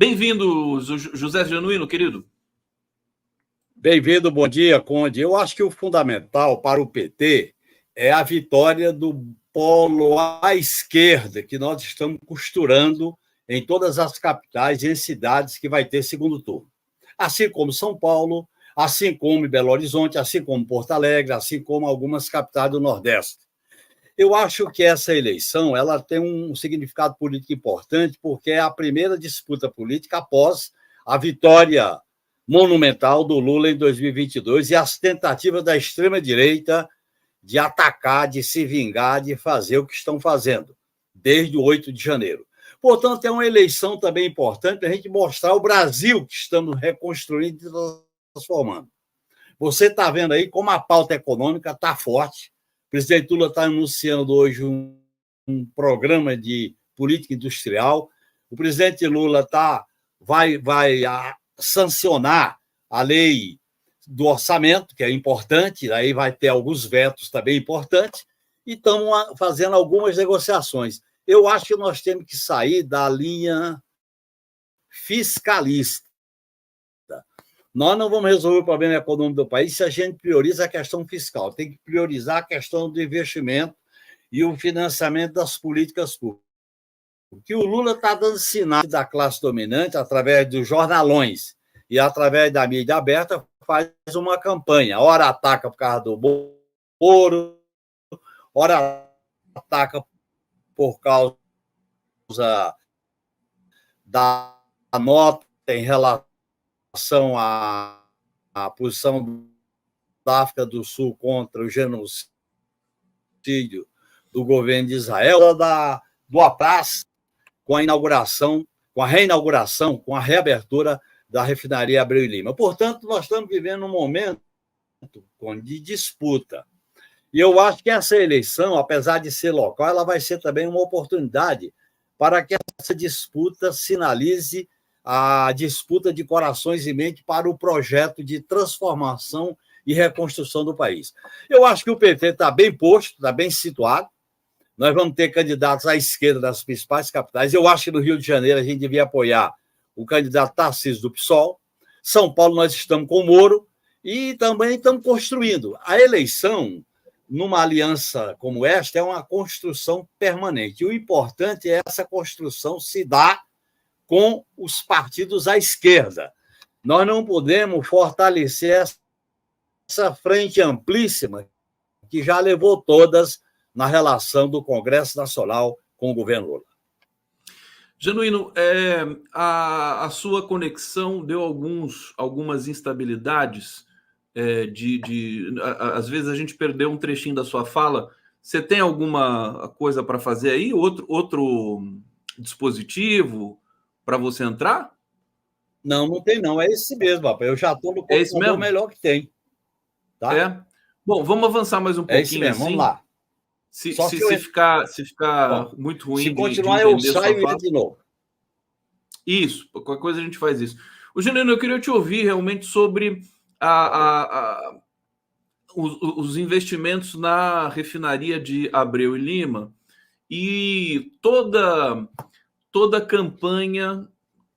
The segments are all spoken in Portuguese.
Bem-vindo, José Genuíno, querido. Bem-vindo, bom dia, Conde. Eu acho que o fundamental para o PT é a vitória do polo à esquerda, que nós estamos costurando em todas as capitais e em cidades que vai ter segundo turno. Assim como São Paulo, assim como Belo Horizonte, assim como Porto Alegre, assim como algumas capitais do Nordeste. Eu acho que essa eleição ela tem um significado político importante, porque é a primeira disputa política após a vitória monumental do Lula em 2022 e as tentativas da extrema-direita de atacar, de se vingar, de fazer o que estão fazendo desde o 8 de janeiro. Portanto, é uma eleição também importante para a gente mostrar o Brasil que estamos reconstruindo e transformando. Você está vendo aí como a pauta econômica está forte. O presidente Lula está anunciando hoje um programa de política industrial. O presidente Lula vai sancionar a lei do orçamento, que é importante, aí vai ter alguns vetos também importantes, e estamos fazendo algumas negociações. Eu acho que nós temos que sair da linha fiscalista. Nós não vamos resolver o problema econômico do país se a gente prioriza a questão fiscal. Tem que priorizar a questão do investimento e o financiamento das políticas públicas. O que o Lula está dando sinais da classe dominante através dos jornalões e através da mídia aberta faz uma campanha. Ora ataca por causa do Moro, ora ataca por causa da nota em relação à posição da África do Sul contra o genocídio do governo de Israel, do apraz com a inauguração, com a reinauguração, com a reabertura da refinaria Abreu e Lima. Portanto, nós estamos vivendo um momento de disputa. E eu acho que essa eleição, apesar de ser local, ela vai ser também uma oportunidade para que essa disputa sinalize a disputa de corações e mente para o projeto de transformação e reconstrução do país. Eu acho que o PT está bem posto, está bem situado. Nós vamos ter candidatos à esquerda das principais capitais. Eu acho que no Rio de Janeiro a gente devia apoiar o candidato Tarcísio do PSOL. São Paulo nós estamos com o Moro e também estamos construindo. A eleição, numa aliança como esta, é uma construção permanente. O importante é essa construção se dar com os partidos à esquerda. Nós não podemos fortalecer essa frente amplíssima que já levou todas na relação do Congresso Nacional com o governo Lula. Genuíno, a sua conexão deu algumas instabilidades. Às vezes a gente perdeu um trechinho da sua fala. Você tem alguma coisa para fazer aí? Outro dispositivo para você entrar? Não tem não. É esse mesmo, rapaz. Eu já estou no computador melhor que tem. Tá? Bom, vamos avançar mais um pouquinho. É isso mesmo, assim. Vamos lá. Se ficar bom, muito ruim se continuar, eu saio e entro de novo. Isso, qualquer coisa a gente faz isso. O Genuíno, eu queria te ouvir realmente sobre os investimentos na refinaria de Abreu e Lima e toda a campanha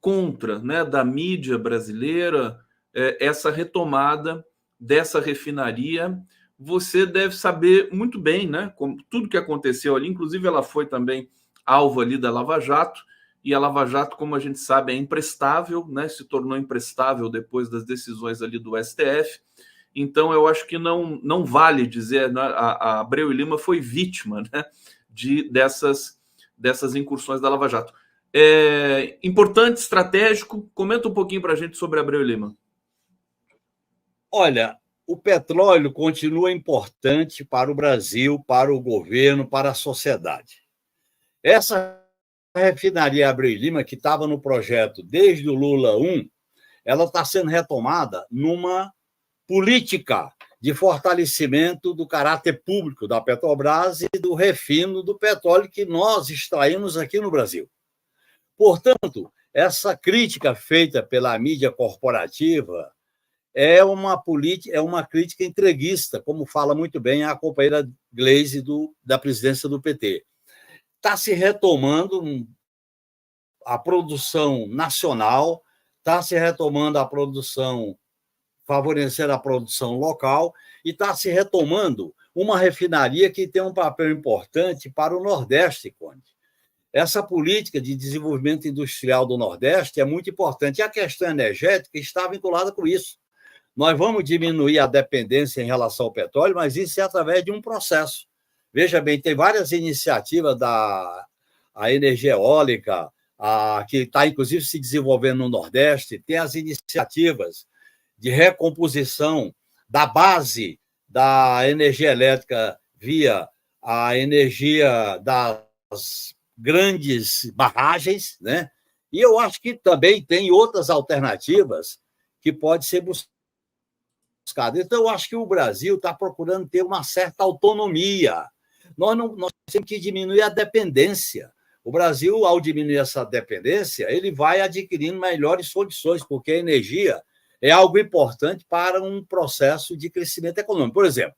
contra, né, da mídia brasileira, essa retomada dessa refinaria. Você deve saber muito bem, né, como tudo que aconteceu ali, inclusive ela foi também alvo ali da Lava Jato, e a Lava Jato, como a gente sabe, é imprestável, né, se tornou imprestável depois das decisões ali do STF. Então, eu acho que não vale dizer, né, a Abreu e Lima foi vítima, né, dessas incursões da Lava Jato. Importante, estratégico. Comenta um pouquinho para a gente sobre Abreu e Lima. Olha, o petróleo continua importante para o Brasil, para o governo, para a sociedade. Essa refinaria Abreu e Lima, que estava no projeto desde o Lula 1, ela está sendo retomada numa política de fortalecimento do caráter público da Petrobras e do refino do petróleo que nós extraímos aqui no Brasil. Portanto, essa crítica feita pela mídia corporativa é uma crítica entreguista, como fala muito bem a companheira Gleisi da presidência do PT. Está se retomando a produção nacional, está se retomando a produção, favorecendo a produção local, e está se retomando uma refinaria que tem um papel importante para o Nordeste, Conde. Essa política de desenvolvimento industrial do Nordeste é muito importante. E a questão energética está vinculada com isso. Nós vamos diminuir a dependência em relação ao petróleo, mas isso é através de um processo. Veja bem, tem várias iniciativas da energia eólica, que está, inclusive, se desenvolvendo no Nordeste, tem as iniciativas de recomposição da base da energia elétrica via a energia das grandes barragens, né? E eu acho que também tem outras alternativas que podem ser buscadas. Então, eu acho que o Brasil está procurando ter uma certa autonomia. Nós temos que diminuir a dependência. O Brasil, ao diminuir essa dependência, ele vai adquirindo melhores condições, porque a energia é algo importante para um processo de crescimento econômico. Por exemplo,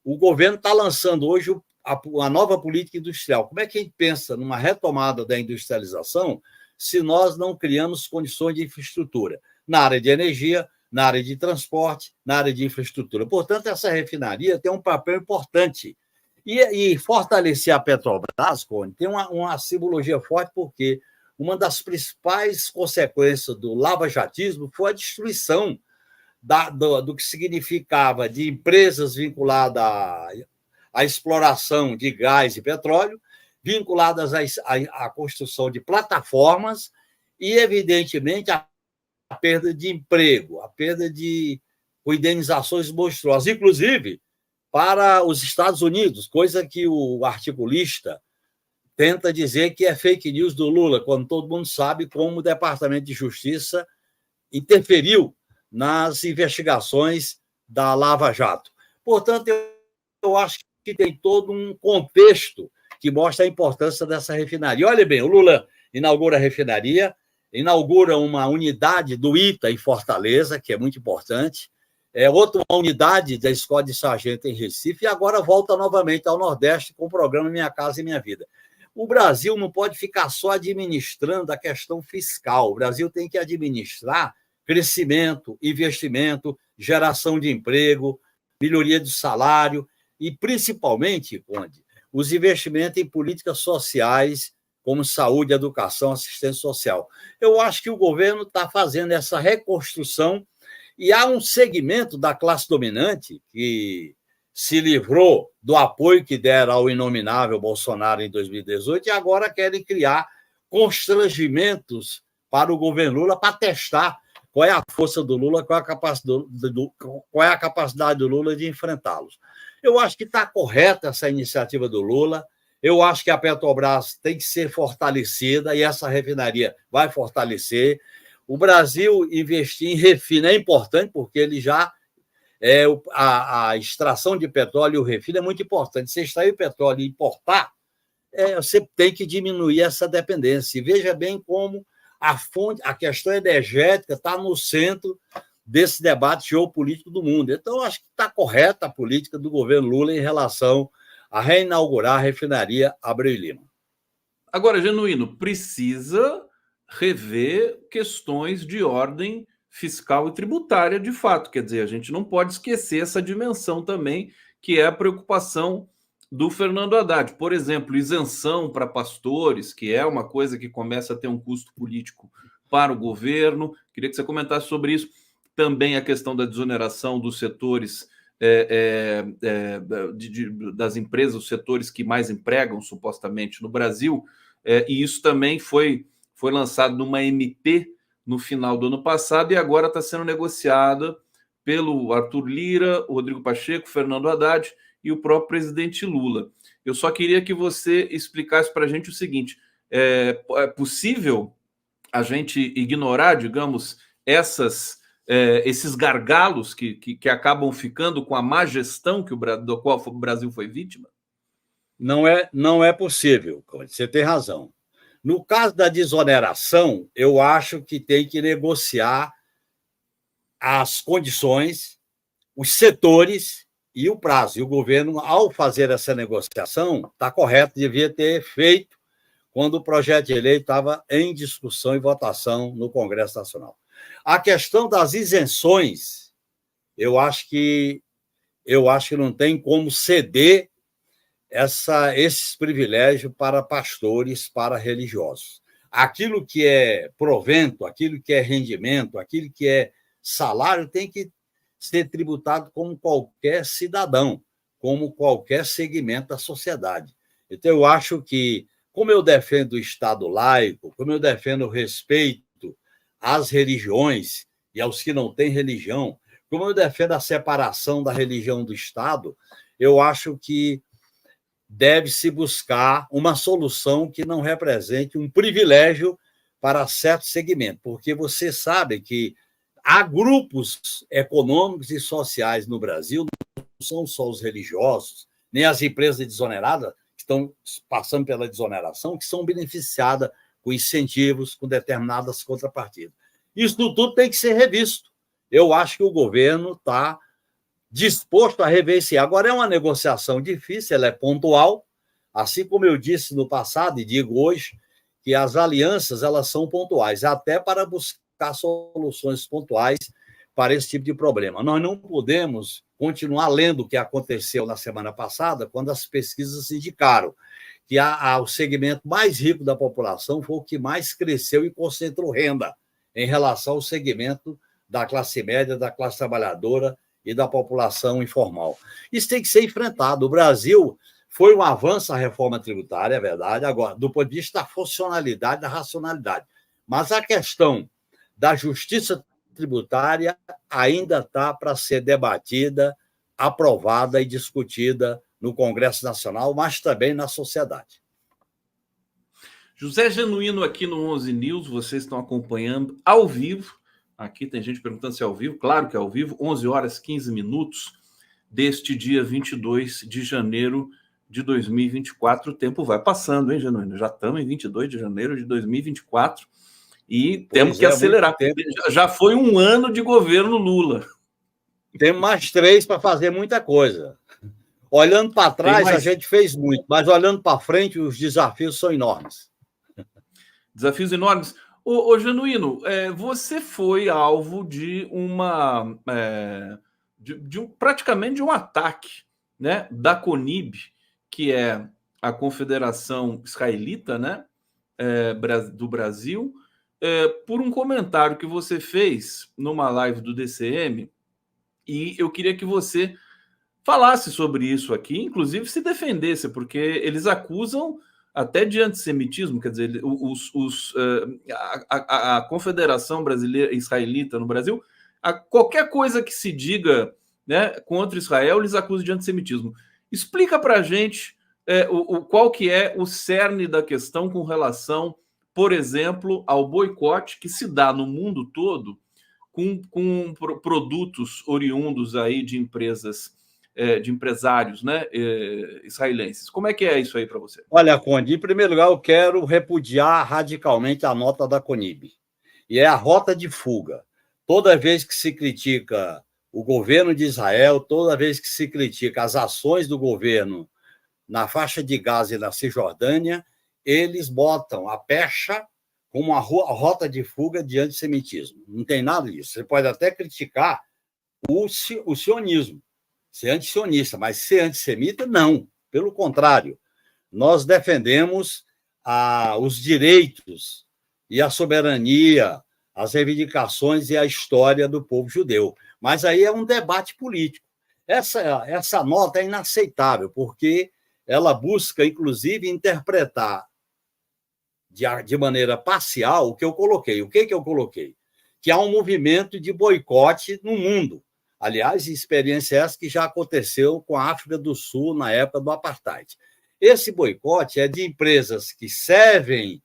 o governo está lançando hoje a nova política industrial. Como é que a gente pensa numa retomada da industrialização se nós não criamos condições de infraestrutura na área de energia, na área de transporte, na área de infraestrutura? Portanto, essa refinaria tem um papel importante. E fortalecer a Petrobras, Cone, tem uma simbologia forte, porque uma das principais consequências do lavajatismo foi a destruição do que significava de empresas vinculadas à exploração de gás e petróleo, vinculadas à construção de plataformas e, evidentemente, a perda de emprego, a perda de indenizações monstruosas, inclusive para os Estados Unidos, coisa que o articulista tenta dizer que é fake news do Lula, quando todo mundo sabe como o Departamento de Justiça interferiu nas investigações da Lava Jato. Portanto, eu acho que tem todo um contexto que mostra a importância dessa refinaria. Olha bem, o Lula inaugura a refinaria, inaugura uma unidade do ITA em Fortaleza, que é muito importante, outra unidade da Escola de Sargento em Recife, e agora volta novamente ao Nordeste com o programa Minha Casa e Minha Vida. O Brasil não pode ficar só administrando a questão fiscal. O Brasil tem que administrar crescimento, investimento, geração de emprego, melhoria do salário e, principalmente, Conde, os investimentos em políticas sociais, como saúde, educação, assistência social. Eu acho que o governo está fazendo essa reconstrução e há um segmento da classe dominante que se livrou do apoio que deram ao inominável Bolsonaro em 2018 e agora querem criar constrangimentos para o governo Lula para testar qual é a força do Lula, qual é a capacidade do Lula de enfrentá-los. Eu acho que está correta essa iniciativa do Lula, eu acho que a Petrobras tem que ser fortalecida e essa refinaria vai fortalecer. O Brasil investir em refino é importante, porque ele já a extração de petróleo e o refino é muito importante. Você extrair o petróleo e importar, você tem que diminuir essa dependência. E veja bem como a questão energética está no centro desse debate geopolítico do mundo. Então, acho que está correta a política do governo Lula em relação a reinaugurar a refinaria Abreu e Lima. Agora, Genuíno, precisa rever questões de ordem fiscal e tributária, de fato. Quer dizer, a gente não pode esquecer essa dimensão também, que é a preocupação do Fernando Haddad. Por exemplo, isenção para pastores, que é uma coisa que começa a ter um custo político para o governo. Queria que você comentasse sobre isso. Também a questão da desoneração dos setores das empresas, os setores que mais empregam, supostamente, no Brasil. E isso também foi lançado numa MP no final do ano passado e agora está sendo negociada pelo Arthur Lira, o Rodrigo Pacheco, Fernando Haddad e o próprio presidente Lula. Eu só queria que você explicasse para a gente o seguinte: é possível a gente ignorar, digamos, esses gargalos que acabam ficando com a má gestão do qual o Brasil foi vítima? Não é possível, você tem razão. No caso da desoneração, eu acho que tem que negociar as condições, os setores e o prazo. E o governo, ao fazer essa negociação, está correto, devia ter feito quando o projeto de lei estava em discussão e votação no Congresso Nacional. A questão das isenções, eu acho que não tem como ceder esses privilégios para pastores, para religiosos. Aquilo que é provento, aquilo que é rendimento, aquilo que é salário tem que ser tributado como qualquer cidadão, como qualquer segmento da sociedade. Então, eu acho que, como eu defendo o Estado laico, como eu defendo o respeito às religiões e aos que não têm religião, como eu defendo a separação da religião do Estado, eu acho que deve-se buscar uma solução que não represente um privilégio para certo segmento, porque você sabe que há grupos econômicos e sociais no Brasil, não são só os religiosos, nem as empresas desoneradas, que estão passando pela desoneração, que são beneficiadas com incentivos, com determinadas contrapartidas. Isso tudo tem que ser revisto. Eu acho que o governo está disposto a rever isso. Agora, é uma negociação difícil, ela é pontual, assim como eu disse no passado e digo hoje, que as alianças elas são pontuais, até para buscar soluções pontuais para esse tipo de problema. Nós não podemos continuar lendo o que aconteceu na semana passada, quando as pesquisas indicaram que o segmento mais rico da população foi o que mais cresceu e concentrou renda em relação ao segmento da classe média, da classe trabalhadora e da população informal. Isso tem que ser enfrentado. O Brasil foi um avanço à reforma tributária, é verdade, agora, do ponto de vista da funcionalidade, da racionalidade. Mas a questão da justiça tributária ainda está para ser debatida, aprovada e discutida no Congresso Nacional, mas também na sociedade. José Genuíno aqui no 11 News, vocês estão acompanhando ao vivo. Aqui tem gente perguntando se é ao vivo. Claro que é ao vivo, 11 horas 15 minutos deste dia 22 de janeiro de 2024. O tempo vai passando, hein, Genuíno? Já estamos em 22 de janeiro de 2024 e temos que acelerar. Já foi um ano de governo Lula. Temos mais 3 para fazer muita coisa. Olhando para trás, a gente fez muito, mas olhando para frente, os desafios são enormes. Desafios enormes. Ô Genuíno, você foi alvo de praticamente de um ataque, né, da CONIB, que é a Confederação Israelita, né, do Brasil, por um comentário que você fez numa live do DCM, e eu queria que você falasse sobre isso aqui, inclusive se defendesse, porque eles acusam até de antissemitismo, quer dizer, a Confederação Brasileira Israelita no Brasil, qualquer coisa que se diga, né, contra Israel, eles acusam de antissemitismo. Explica para a gente qual que é o cerne da questão com relação, por exemplo, ao boicote que se dá no mundo todo com produtos oriundos aí de empresas, de empresários, né, israelenses. Como é que é isso aí para você? Olha, Conde, em primeiro lugar, eu quero repudiar radicalmente a nota da CONIB. E é a rota de fuga. Toda vez que se critica o governo de Israel, toda vez que se critica as ações do governo na faixa de Gaza e na Cisjordânia, eles botam a pecha como a rota de fuga de antissemitismo. Não tem nada disso. Você pode até criticar o sionismo, ser antissionista, mas ser antissemita, não. Pelo contrário, nós defendemos os direitos e a soberania, as reivindicações e a história do povo judeu. Mas aí é um debate político. Essa nota é inaceitável, porque ela busca, inclusive, interpretar de maneira parcial o que eu coloquei. O que eu coloquei? Que há um movimento de boicote no mundo. Aliás, experiência essa que já aconteceu com a África do Sul na época do Apartheid. Esse boicote é de empresas que servem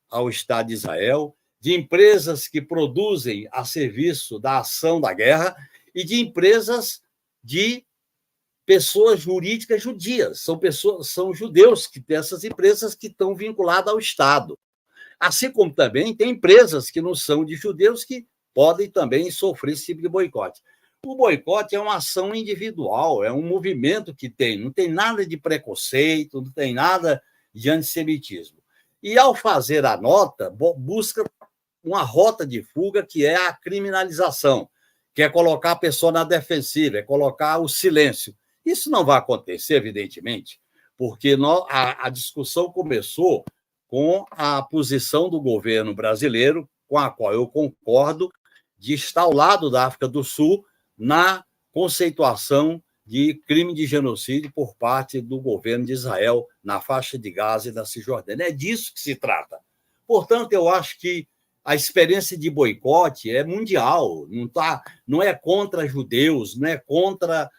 ao Estado de Israel, de empresas que produzem a serviço da ação da guerra e de empresas de pessoas jurídicas judias. São judeus que têm essas empresas que estão vinculadas ao Estado. Assim como também tem empresas que não são de judeus que podem também sofrer esse tipo de boicote. O boicote é uma ação individual, é um movimento que não tem nada de preconceito, não tem nada de antissemitismo. E, ao fazer a nota, busca uma rota de fuga, que é a criminalização, que é colocar a pessoa na defensiva, é colocar o silêncio. Isso não vai acontecer, evidentemente, porque a discussão começou com a posição do governo brasileiro, com a qual eu concordo, de estar ao lado da África do Sul na conceituação de crime de genocídio por parte do governo de Israel na faixa de Gaza e na Cisjordânia. É disso que se trata. Portanto, eu acho que a experiência de boicote é mundial, não é contra judeus, não é contra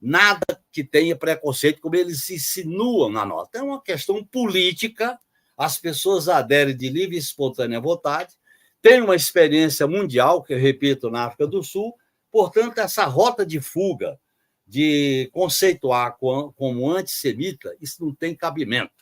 nada que tenha preconceito, como eles insinuam na nota. É uma questão política, as pessoas aderem de livre e espontânea vontade, tem uma experiência mundial, que eu repito, na África do Sul, portanto, essa rota de fuga, de conceituar como antissemita, isso não tem cabimento,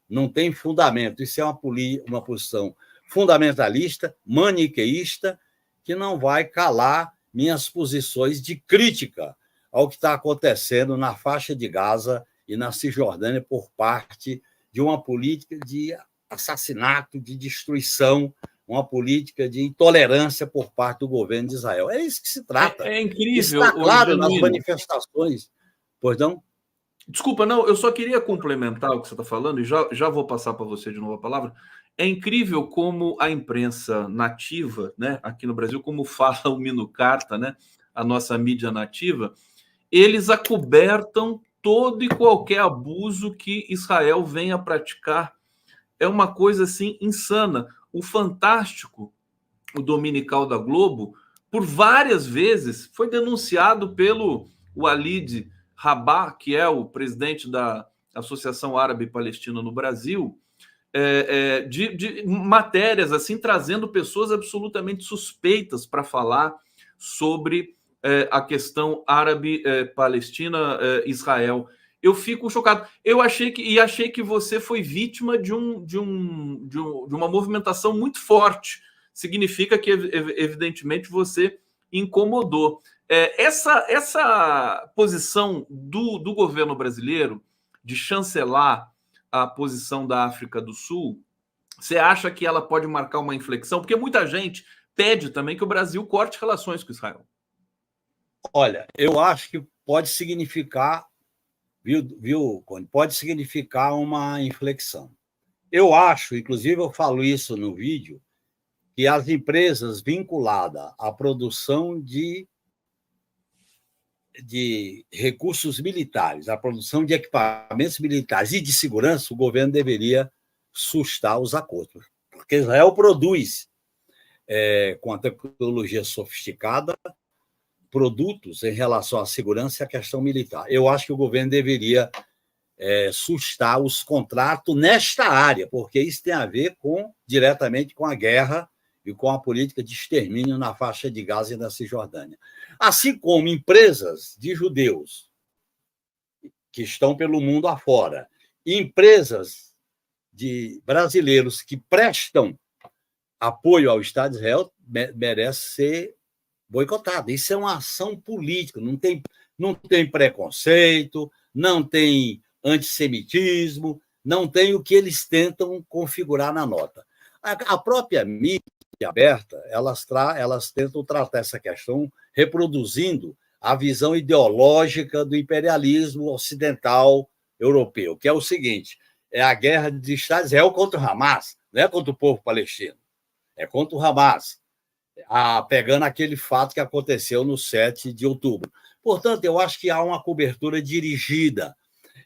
não tem fundamento. Isso é uma posição fundamentalista, maniqueísta, que não vai calar minhas posições de crítica ao que está acontecendo na faixa de Gaza e na Cisjordânia por parte de uma política de assassinato, de destruição, uma política de intolerância por parte do governo de Israel. É isso que se trata. É incrível. Isso está claro nas manifestações. Pois não? Desculpa, não, eu só queria complementar o que você está falando, e já vou passar para você de novo a palavra. É incrível como a imprensa nativa, né, aqui no Brasil, como fala o Minucarta, né, a nossa mídia nativa, eles acobertam todo e qualquer abuso que Israel venha praticar. É uma coisa assim insana. O Fantástico, o dominical da Globo, por várias vezes foi denunciado pelo Walid Rabah, que é o presidente da Associação Árabe Palestina no Brasil, de matérias assim trazendo pessoas absolutamente suspeitas para falar sobre a questão árabe-palestina-Israel. Eu fico chocado. Eu achei que você foi vítima de uma movimentação muito forte. Significa que, evidentemente, você incomodou. Essa posição do governo brasileiro de chancelar a posição da África do Sul, você acha que ela pode marcar uma inflexão? Porque muita gente pede também que o Brasil corte relações com Israel. Olha, eu acho que pode significar, viu, Cone? Pode significar uma inflexão. Eu acho, inclusive eu falo isso no vídeo, que as empresas vinculadas à produção de recursos militares, à produção de equipamentos militares e de segurança, o governo deveria sustar os acordos, porque Israel produz, com a tecnologia sofisticada, produtos em relação à segurança e à questão militar. Eu acho que o governo deveria sustar os contratos nesta área, porque isso tem a ver diretamente com a guerra e com a política de extermínio na faixa de Gaza e na Cisjordânia. Assim como empresas de judeus que estão pelo mundo afora, e empresas de brasileiros que prestam apoio ao Estado de Israel, merece ser boicotada. Isso é uma ação política, não tem preconceito, não tem antissemitismo, não tem o que eles tentam configurar na nota. A própria mídia aberta, elas tentam tratar essa questão reproduzindo a visão ideológica do imperialismo ocidental europeu, que é o seguinte: é a guerra de Estado de Israel contra o Hamas, não é contra o povo palestino, é contra o Hamas, pegando aquele fato que aconteceu no 7 de outubro. Portanto, eu acho que há uma cobertura dirigida.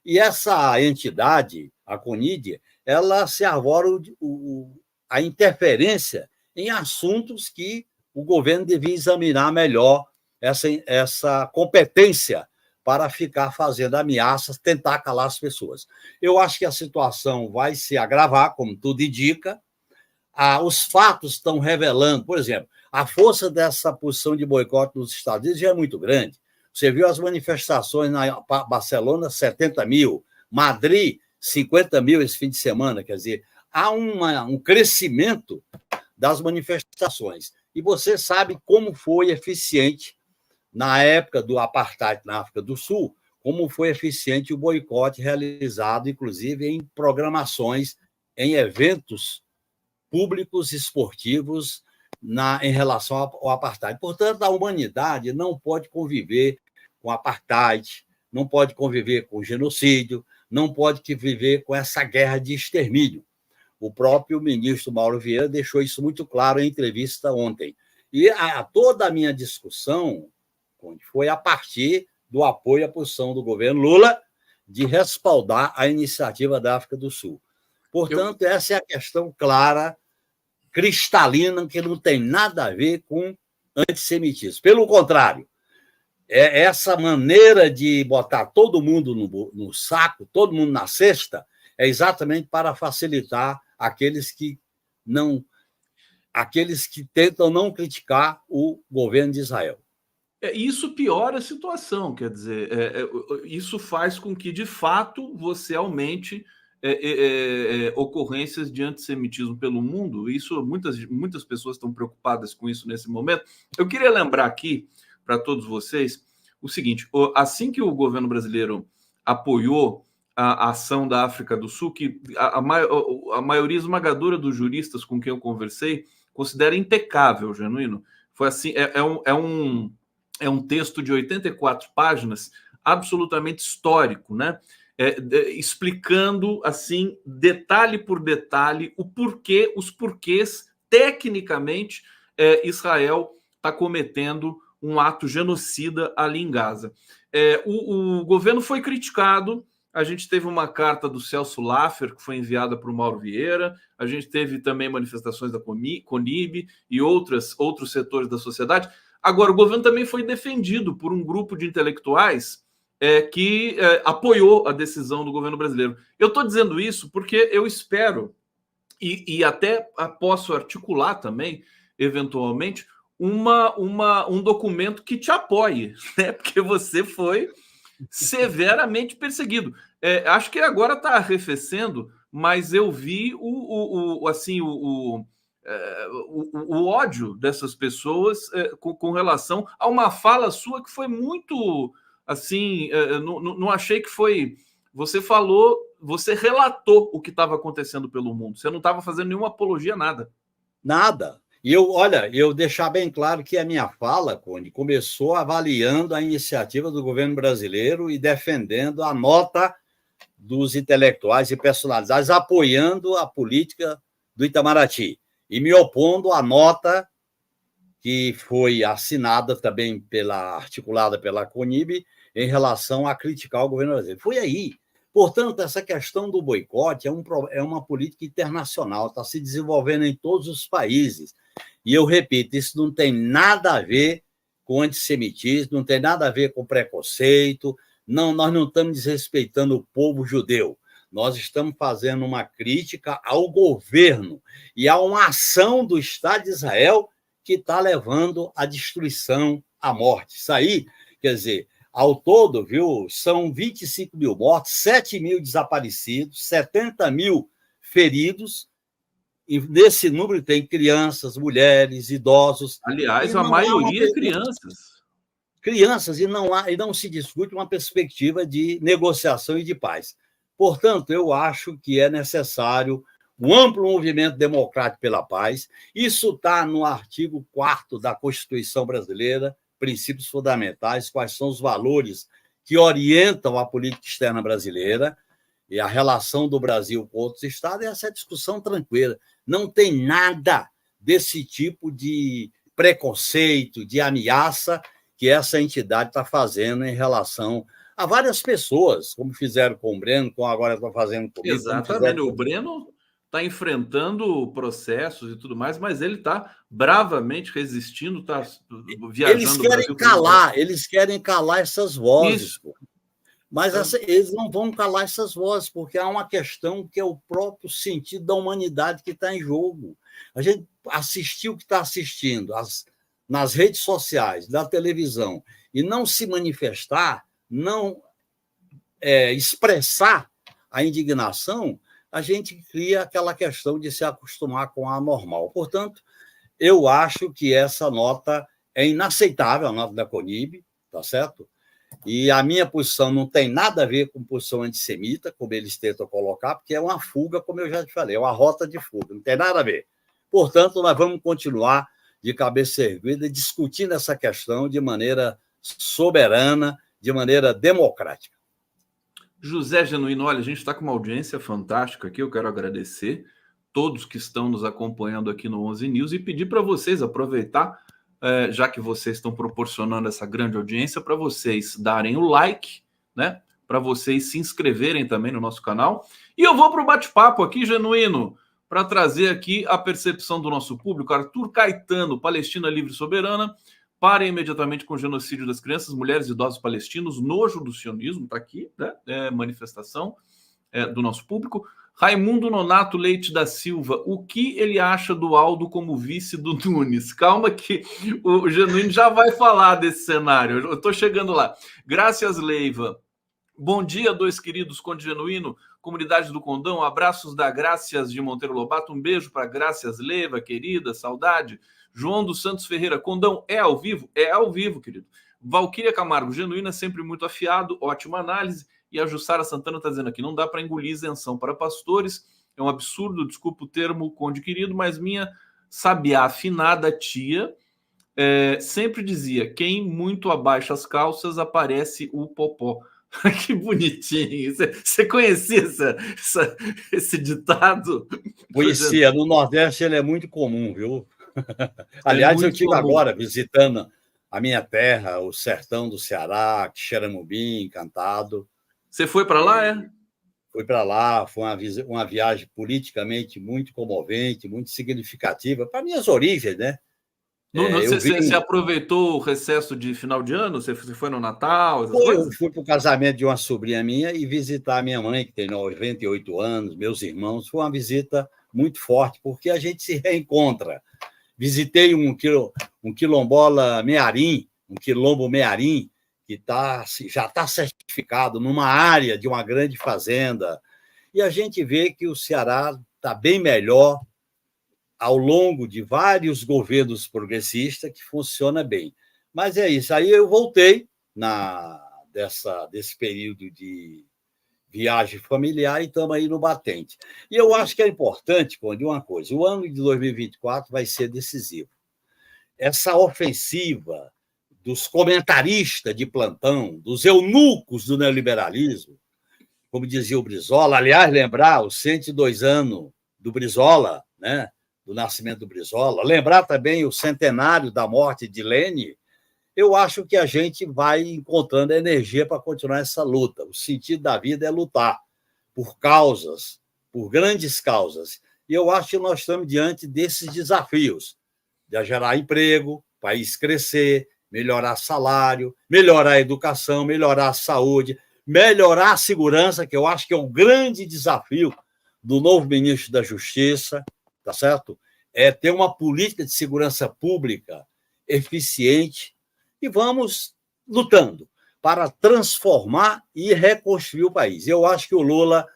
E essa entidade, a CONID, ela se arvora a interferência em assuntos que o governo devia examinar melhor essa competência para ficar fazendo ameaças, tentar calar as pessoas. Eu acho que a situação vai se agravar, como tudo indica. Os fatos estão revelando, por exemplo, a força dessa posição de boicote nos Estados Unidos já é muito grande. Você viu as manifestações na Barcelona, 70 mil, Madrid, 50 mil esse fim de semana. Quer dizer, há um crescimento das manifestações. E você sabe como foi eficiente, na época do apartheid na África do Sul, como foi eficiente o boicote realizado, inclusive, em programações em eventos públicos esportivos em relação ao apartheid. Portanto, a humanidade não pode conviver com apartheid, não pode conviver com genocídio, não pode viver com essa guerra de extermínio. O próprio ministro Mauro Vieira deixou isso muito claro em entrevista ontem. E toda a minha discussão foi a partir do apoio à posição do governo Lula de respaldar a iniciativa da África do Sul. Portanto, essa é a questão clara, cristalina, que não tem nada a ver com antissemitismo. Pelo contrário, essa maneira de botar todo mundo no saco, todo mundo na cesta, é exatamente para facilitar aqueles que tentam não criticar o governo de Israel. Isso piora a situação, quer dizer, isso faz com que, de fato, você aumente ocorrências de antissemitismo pelo mundo. Isso, muitas pessoas estão preocupadas com isso nesse momento. Eu queria lembrar aqui, para todos vocês, o seguinte: assim que o governo brasileiro apoiou a ação da África do Sul, que a maioria esmagadora dos juristas com quem eu conversei considera impecável, genuíno. Foi assim, é um texto de 84 páginas, absolutamente histórico, né? Explicando, assim, detalhe por detalhe, os porquês, tecnicamente, Israel está cometendo um ato genocida ali em Gaza. O governo foi criticado. A gente teve uma carta do Celso Laffer, que foi enviada para o Mauro Vieira. A gente teve também manifestações da CONIB e outros setores da sociedade. Agora, o governo também foi defendido por um grupo de intelectuais que apoiou a decisão do governo brasileiro. Eu estou dizendo isso porque eu espero, e até posso articular também, eventualmente, um documento que te apoie, né? Porque você foi severamente perseguido. Acho que agora está arrefecendo, mas eu vi o ódio dessas pessoas com relação a uma fala sua que foi muito assim. Não achei que foi. Você falou, você relatou o que estava acontecendo pelo mundo. Você não estava fazendo nenhuma apologia, nada. Nada. E eu deixar bem claro que a minha fala, Conde, começou avaliando a iniciativa do governo brasileiro e defendendo a nota dos intelectuais e personalidades apoiando a política do Itamaraty e me opondo à nota que foi assinada também articulada pela CONIB em relação a criticar o governo brasileiro. Foi aí. Portanto, essa questão do boicote é uma política internacional, está se desenvolvendo em todos os países. E eu repito, isso não tem nada a ver com antissemitismo, não tem nada a ver com preconceito. Não, nós não estamos desrespeitando o povo judeu. Nós estamos fazendo uma crítica ao governo e a uma ação do Estado de Israel que está levando à destruição, à morte. Isso aí, quer dizer, ao todo, viu, são 25 mil mortos, 7 mil desaparecidos, 70 mil feridos, e nesse número tem crianças, mulheres, idosos. Aliás, a maioria é crianças. Crianças, e não se discute uma perspectiva de negociação e de paz. Portanto, eu acho que é necessário um amplo movimento democrático pela paz. Isso está no artigo 4º da Constituição Brasileira, princípios fundamentais, quais são os valores que orientam a política externa brasileira e a relação do Brasil com outros estados, e essa discussão tranquila. Não tem nada desse tipo de preconceito, de ameaça que essa entidade está fazendo em relação a várias pessoas, como fizeram com o Breno, como agora estão fazendo comigo. Exatamente, o Breno está enfrentando processos e tudo mais, mas ele está bravamente resistindo, está viajando. Eles querem calar essas vozes. Mas eles não vão calar essas vozes, porque há uma questão que é o próprio sentido da humanidade que está em jogo. A gente assistiu o que está assistindo nas redes sociais, na televisão, e não se manifestar, não expressar a indignação, a gente cria aquela questão de se acostumar com a anormal. Portanto, eu acho que essa nota é inaceitável, a nota da CONIB, tá certo? E a minha posição não tem nada a ver com posição antissemita, como eles tentam colocar, porque é uma fuga, como eu já te falei, é uma rota de fuga, não tem nada a ver. Portanto, nós vamos continuar de cabeça erguida discutindo essa questão de maneira soberana, de maneira democrática. José Genuíno, olha, a gente está com uma audiência fantástica aqui, eu quero agradecer todos que estão nos acompanhando aqui no 11 News e pedir para vocês aproveitar, já que vocês estão proporcionando essa grande audiência, para vocês darem o like, né? Para vocês se inscreverem também no nosso canal. E eu vou para o bate-papo aqui, Genuíno, para trazer aqui a percepção do nosso público. Arthur Caetano, Palestina Livre e Soberana, para imediatamente com o genocídio das crianças, mulheres e idosos palestinos, nojo do sionismo, está aqui, né? Manifestação do nosso público. Raimundo Nonato Leite da Silva, o que ele acha do Aldo como vice do Nunes? Calma que o Genuíno já vai falar desse cenário, eu estou chegando lá. Graças Leiva, bom dia, dois queridos Conde Genuíno, comunidade do Condão, abraços da Gracias de Monteiro Lobato, um beijo para Gracias Leiva, querida, saudade. João dos Santos Ferreira, Condão, é ao vivo? É ao vivo, querido. Valquíria Camargo, Genuína, sempre muito afiado, ótima análise. E a Jussara Santana está dizendo aqui, não dá para engolir isenção para pastores, é um absurdo, desculpa o termo, Conde querido, mas minha sabiá afinada tia sempre dizia, quem muito abaixa as calças, aparece o popó. Que bonitinho. Você conhecia esse ditado? Conhecia. No Nordeste ele é muito comum, viu? Aliás, eu estive agora visitando a minha terra, o sertão do Ceará, Xeramubim, Encantado. Você foi para lá, é? Fui para lá, foi uma viagem politicamente muito comovente, muito significativa, para minhas origens, né? Você aproveitou o recesso de final de ano? Você foi no Natal? Eu fui para o casamento de uma sobrinha minha e visitar a minha mãe, que tem 98 anos, meus irmãos. Foi uma visita muito forte, porque a gente se reencontra. Visitei um quilombola mearim, um quilombo mearim, que já está certificado numa área de uma grande fazenda. E a gente vê que o Ceará está bem melhor ao longo de vários governos progressistas, que funciona bem. Mas é isso. Aí eu voltei desse período de viagem familiar e estamos aí no batente. E eu acho que é importante, Conde, uma coisa. O ano de 2024 vai ser decisivo. Essa ofensiva dos comentaristas de plantão, dos eunucos do neoliberalismo, como dizia o Brizola, aliás, lembrar os 102 anos do Brizola, né? Do nascimento do Brizola, lembrar também o centenário da morte de Lênin, eu acho que a gente vai encontrando energia para continuar essa luta. O sentido da vida é lutar por causas, por grandes causas. E eu acho que nós estamos diante desses desafios, de gerar emprego, o país crescer, melhorar salário, melhorar a educação, melhorar a saúde, melhorar a segurança, que eu acho que é um grande desafio do novo ministro da Justiça, tá certo? É ter uma política de segurança pública eficiente e vamos lutando para transformar e reconstruir o país. Eu acho que o Lula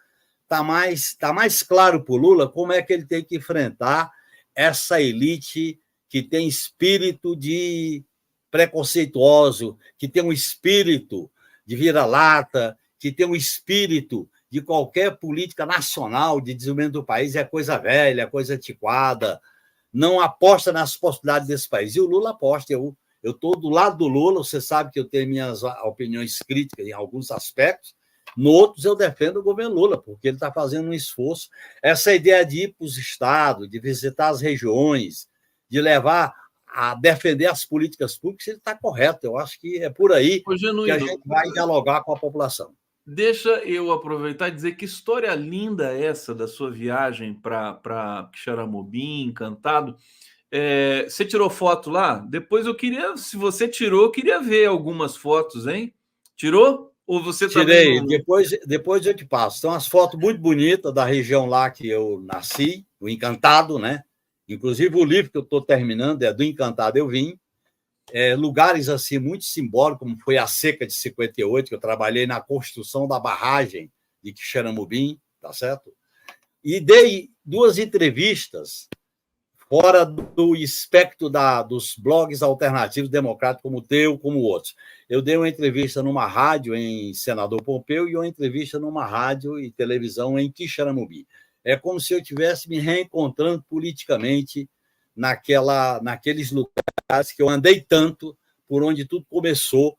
tá mais claro para o Lula como é que ele tem que enfrentar essa elite que tem espírito de preconceituoso, que tem um espírito de vira-lata, que tem um espírito de qualquer política nacional de desenvolvimento do país, é coisa velha, é coisa antiquada, não aposta nas possibilidades desse país. E o Lula aposta. Eu estou do lado do Lula, você sabe que eu tenho minhas opiniões críticas em alguns aspectos, no outros eu defendo o governo Lula, porque ele está fazendo um esforço. Essa ideia de ir para os estados, de visitar as regiões, de levar a defender as políticas públicas, ele está correto. Eu acho que é por aí que a gente vai dialogar com a população. Deixa eu aproveitar e dizer que história linda essa da sua viagem para Xaramubim, Encantado. Você tirou foto lá? Depois eu queria, se você tirou, eu queria ver algumas fotos, hein? Tirou? Ou você Tirei, depois eu te passo. São as fotos muito bonitas da região lá que eu nasci, o Encantado, né? Inclusive o livro que eu estou terminando é do Encantado Eu Vim. Lugares assim muito simbólicos, como foi a seca de 58, que eu trabalhei na construção da barragem de Quixeramobim, tá certo? E dei 2 entrevistas fora do espectro dos blogs alternativos democráticos como o teu, como outros. Eu dei uma entrevista numa rádio em Senador Pompeu e uma entrevista numa rádio e televisão em Quixeramobim. É como se eu estivesse me reencontrando politicamente naqueles lugares que eu andei tanto, por onde tudo começou,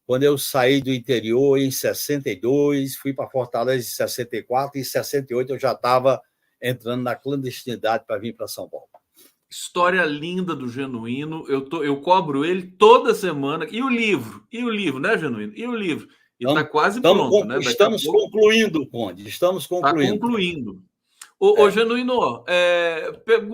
quando eu saí do interior em 62, fui para Fortaleza em 64, e em 68 eu já estava entrando na clandestinidade para vir para São Paulo. História linda do Genuíno. Eu cobro ele toda semana. E o livro, né, Genuíno? E o livro? E está quase pronto, né? Estamos concluindo, Conde. Estamos concluindo. Está concluindo. Ô, Genuíno,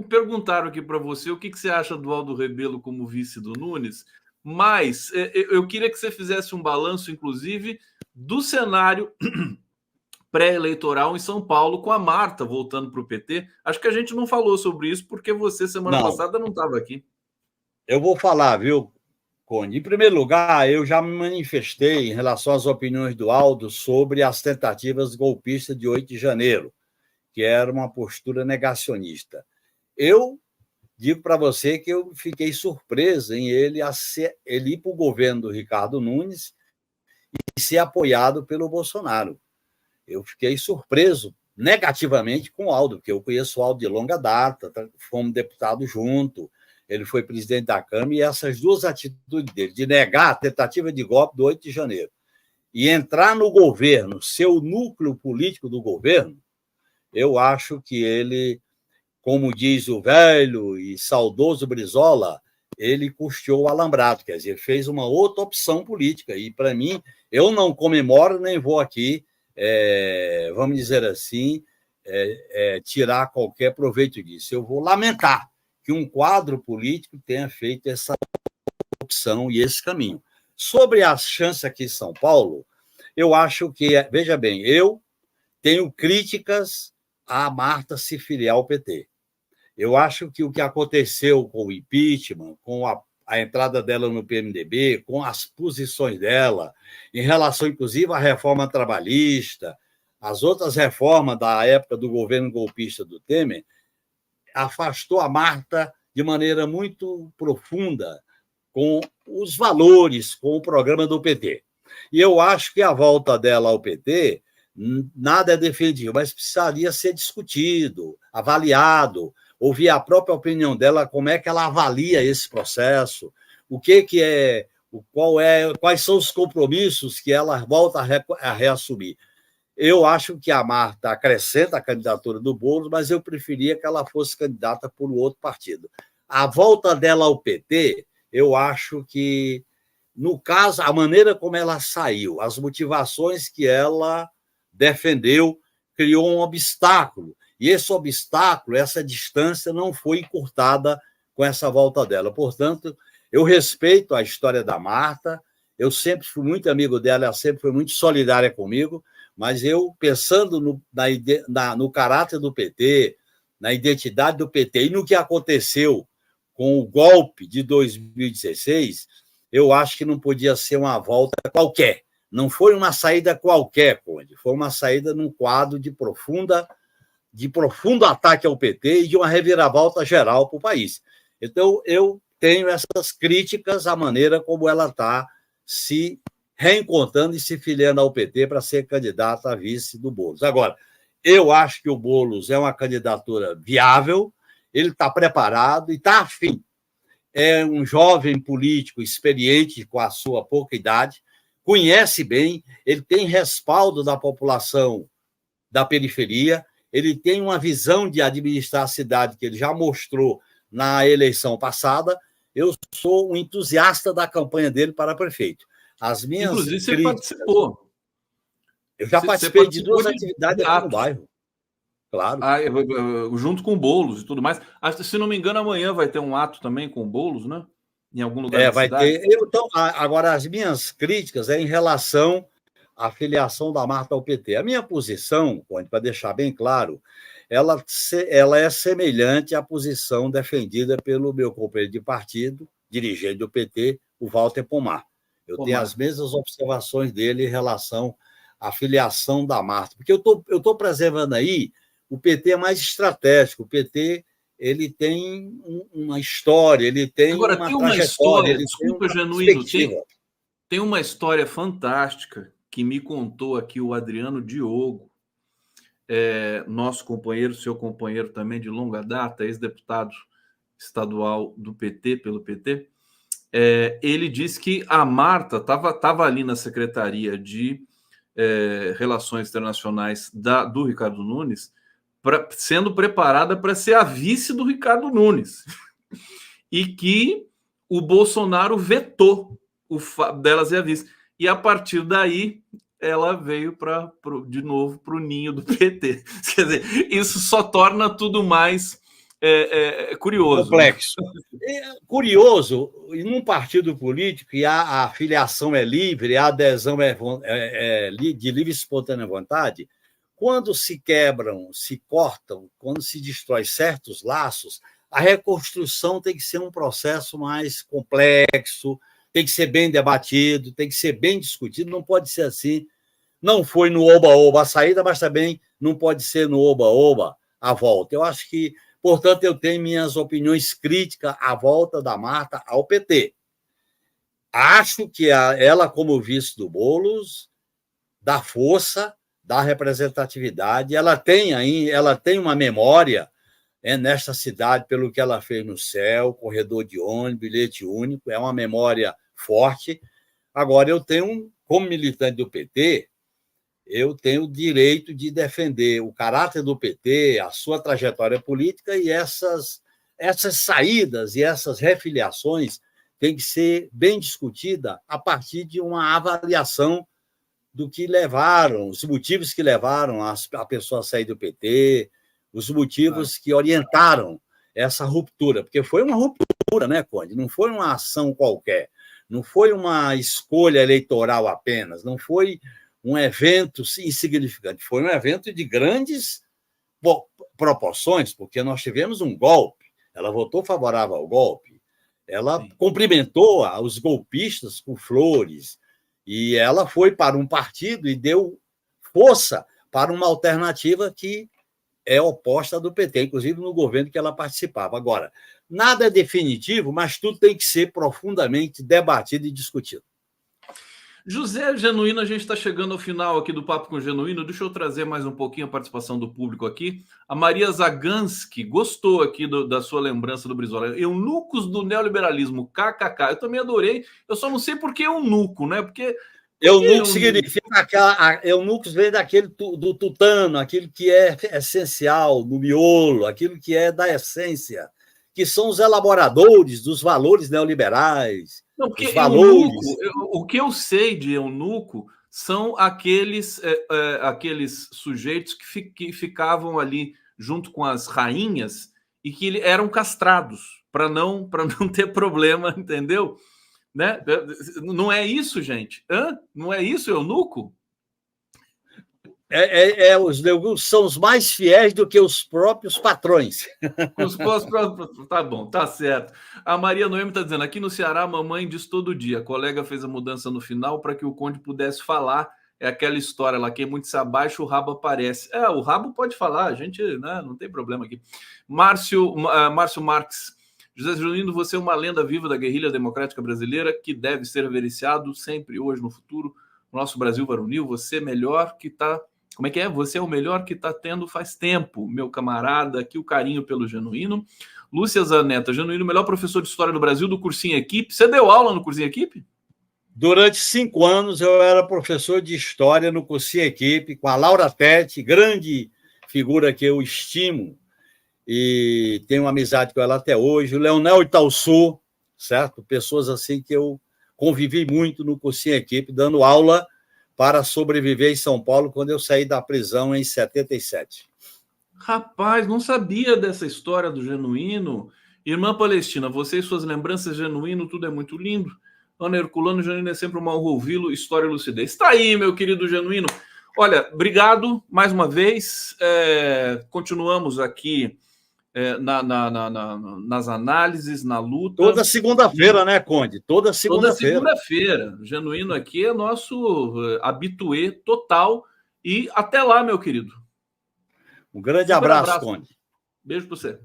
perguntaram aqui para você o que você acha do Aldo Rebelo como vice do Nunes, mas eu queria que você fizesse um balanço, inclusive, do cenário pré-eleitoral em São Paulo, com a Marta voltando para o PT. Acho que a gente não falou sobre isso, porque você, semana passada, não estava aqui. Eu vou falar, viu, Conde? Em primeiro lugar, eu já me manifestei em relação às opiniões do Aldo sobre as tentativas golpistas de 8 de janeiro, que era uma postura negacionista. Eu digo para você que eu fiquei surpreso em ele ir para o governo do Ricardo Nunes e ser apoiado pelo Bolsonaro. Eu fiquei surpreso negativamente com o Aldo, porque eu conheço o Aldo de longa data, fomos deputados junto, ele foi presidente da Câmara, e essas duas atitudes dele, de negar a tentativa de golpe do 8 de janeiro e entrar no governo, ser o núcleo político do governo, eu acho que ele, como diz o velho e saudoso Brizola, ele custeou o alambrado, quer dizer, fez uma outra opção política. E, para mim, eu não comemoro, nem vou aqui, vamos dizer assim, tirar qualquer proveito disso. Eu vou lamentar que um quadro político tenha feito essa opção e esse caminho. Sobre as chances aqui em São Paulo, eu acho que, veja bem, eu tenho críticas a Marta se filiar ao PT. Eu acho que o que aconteceu com o impeachment, com a entrada dela no PMDB, com as posições dela, em relação, inclusive, à reforma trabalhista, as outras reformas da época do governo golpista do Temer, afastou a Marta de maneira muito profunda com os valores, com o programa do PT. E eu acho que a volta dela ao PT, nada é defendido, mas precisaria ser discutido, avaliado, ouvir a própria opinião dela, como é que ela avalia esse processo, quais são os compromissos que ela volta a reassumir. Eu acho que a Marta acrescenta a candidatura do Boulos, mas eu preferia que ela fosse candidata por outro partido. A volta dela ao PT, eu acho que, no caso, a maneira como ela saiu, as motivações que ela defendeu, criou um obstáculo. E esse obstáculo, essa distância, não foi encurtada com essa volta dela. Portanto, eu respeito a história da Marta, eu sempre fui muito amigo dela, ela sempre foi muito solidária comigo, mas eu, pensando no caráter do PT, na identidade do PT e no que aconteceu com o golpe de 2016, eu acho que não podia ser uma volta qualquer. Não foi uma saída qualquer, Conde. Foi uma saída num quadro de profundo ataque ao PT e de uma reviravolta geral para o país. Então, eu tenho essas críticas à maneira como ela está se reencontrando e se filiando ao PT para ser candidata a vice do Boulos. Agora, eu acho que o Boulos é uma candidatura viável, ele está preparado e está afim. É um jovem político experiente com a sua pouca idade, conhece bem, ele tem respaldo da população da periferia, ele tem uma visão de administrar a cidade que ele já mostrou na eleição passada. Eu sou um entusiasta da campanha dele para prefeito. Inclusive, você participou. Eu já participei de duas atividades aqui no bairro. Claro. Junto com o Boulos e tudo mais. Se não me engano, amanhã vai ter um ato também com o Boulos, né? Em algum lugar da cidade. Ter. Então, agora, as minhas críticas em relação à filiação da Marta ao PT. A minha posição, para deixar bem claro, ela é semelhante à posição defendida pelo meu companheiro de partido, dirigente do PT, o Walter Pomar. Eu tenho as mesmas observações dele em relação à filiação da Marta, porque eu estou preservando aí, o PT é mais estratégico, o PT ele tem uma história, ele tem Agora, uma tem uma trajetória, história, ele tem desculpa, uma Genuíno, perspectiva. tem uma história fantástica que me contou aqui o Adriano Diogo, nosso companheiro, seu companheiro também de longa data, ex-deputado estadual do PT, pelo PT. Ele disse que a Marta estava ali na Secretaria de Relações Internacionais do Ricardo Nunes, sendo preparada para ser a vice do Ricardo Nunes. E que o Bolsonaro vetou o fato delas e a vice. E a partir daí, ela veio de novo para o ninho do PT. Quer dizer, isso só torna tudo mais curioso. Complexo. Curioso, em um partido político, e a filiação é livre, a adesão é de livre e espontânea vontade, quando se quebram, se cortam, quando se destrói certos laços, a reconstrução tem que ser um processo mais complexo, tem que ser bem debatido, tem que ser bem discutido, não pode ser assim. Não foi no oba-oba a saída, mas também não pode ser no oba-oba a volta. Eu acho que, portanto, eu tenho minhas opiniões críticas à volta da Marta ao PT. Acho que ela, como vice do Boulos, dá força, dá representatividade, ela tem uma memória nesta cidade pelo que ela fez no céu, corredor de ônibus, bilhete único, é uma memória forte. Agora, eu tenho, como militante do PT, eu tenho o direito de defender o caráter do PT, a sua trajetória política, e essas saídas e essas refiliações têm que ser bem discutidas a partir de uma avaliação do que levaram, os motivos que levaram a pessoa a sair do PT, os motivos que orientaram essa ruptura, porque foi uma ruptura, né, Conde? Não foi uma ação qualquer, não foi uma escolha eleitoral apenas, não foi um evento insignificante, foi um evento de grandes proporções, porque nós tivemos um golpe, ela votou favorável ao golpe, ela cumprimentou os golpistas com flores, e ela foi para um partido e deu força para uma alternativa que é oposta do PT, inclusive no governo que ela participava. Agora, nada é definitivo, mas tudo tem que ser profundamente debatido e discutido. José Genuíno, a gente está chegando ao final aqui do Papo com o Genuíno. Deixa eu trazer mais um pouquinho a participação do público aqui. A Maria Zagansky gostou aqui da sua lembrança do Brizola. Eunucos do neoliberalismo, kkk. Eu também adorei. Eu só não sei por que eunuco, né? Porque eunuco significa eunucos vem do tutano, aquilo que é essencial, do miolo, aquilo que é da essência, que são os elaboradores dos valores neoliberais. Não, porque os valores. O que eu sei de eunuco são aqueles sujeitos que ficavam ali junto com as rainhas e que eram castrados para não ter problema, entendeu? Né? Não é isso, gente? Não é isso, eunuco? Os eunucos são os mais fiéis do que os próprios patrões. Tá bom, tá certo. A Maria Noemi está dizendo, aqui no Ceará a mamãe diz todo dia, a colega fez a mudança no final para que o Conde pudesse falar, é aquela história lá, quem muito se abaixa, o rabo aparece. O rabo pode falar, a gente, né, não tem problema aqui. Márcio Marques, José Genuíno, você é uma lenda viva da guerrilha democrática brasileira que deve ser reverenciado sempre, hoje, no futuro, no nosso Brasil varonil, você melhor que está... Como é que é? Você é o melhor que está tendo faz tempo, meu camarada. Aqui o carinho pelo Genuíno. Lúcia Zanetta, Genuíno, melhor professor de História do Brasil do Cursinho Equipe. Você deu aula no Cursinho Equipe? Durante 5 anos eu era professor de História no Cursinho Equipe, com a Laura Tete, grande figura que eu estimo e tenho uma amizade com ela até hoje. O Leonel Itaúsu, certo? Pessoas assim que eu convivi muito no Cursinho Equipe, dando aula para sobreviver em São Paulo quando eu saí da prisão em 77. Rapaz, não sabia dessa história do Genuíno. Irmã Palestina, você e suas lembranças, Genuíno, tudo é muito lindo. Ana Herculano, Genuíno é sempre uma honra ouvi-lo, história e lucidez. Está aí, meu querido Genuíno. Olha, obrigado mais uma vez. Continuamos aqui nas análises, na luta. Toda segunda-feira, né, Conde? Toda segunda-feira. Toda segunda-feira. Genuíno aqui é nosso habituê total. E até lá, meu querido. Um grande abraço, Conde. Beijo para você.